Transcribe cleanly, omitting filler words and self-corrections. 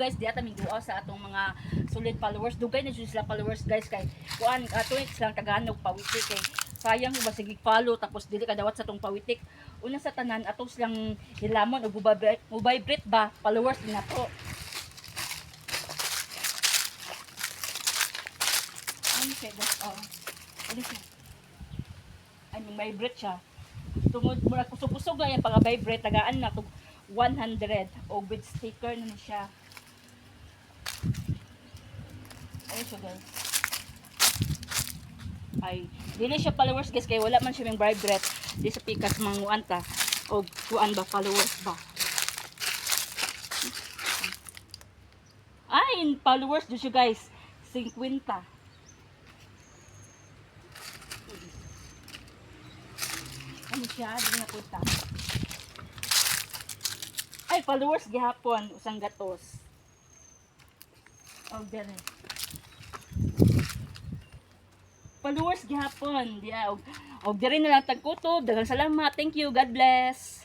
Guys, di ata miguaw sa atong mga solid followers. Dugay na sila followers guys kay kuan tweets lang taganog pawitik kay sayang ba sige follow tapos dili ka dawat sa tong pawitik. Una sa tanan ato silang hilamon og vibrate ba followers din nato. Ano siya guys? Ano siya? Ay vibrate siya. Tungod mura kusog-kusog lang yung pag-vibrate tagaan na to 100 o with sticker na siya. Ayun siya guys. Ay, dili siya followers guys kaya wala man siya yung vibrate. Di sa pikas manguan ta o kuan ba followers ba. Ay, followers do siya guys. 50. Ano siya? Di na punta. Ay, followers gihapon usang gatos. Oh, dere. Followers gihapon. Diya og diri na lang tagkutob. Daghang salamat. Thank you. God bless.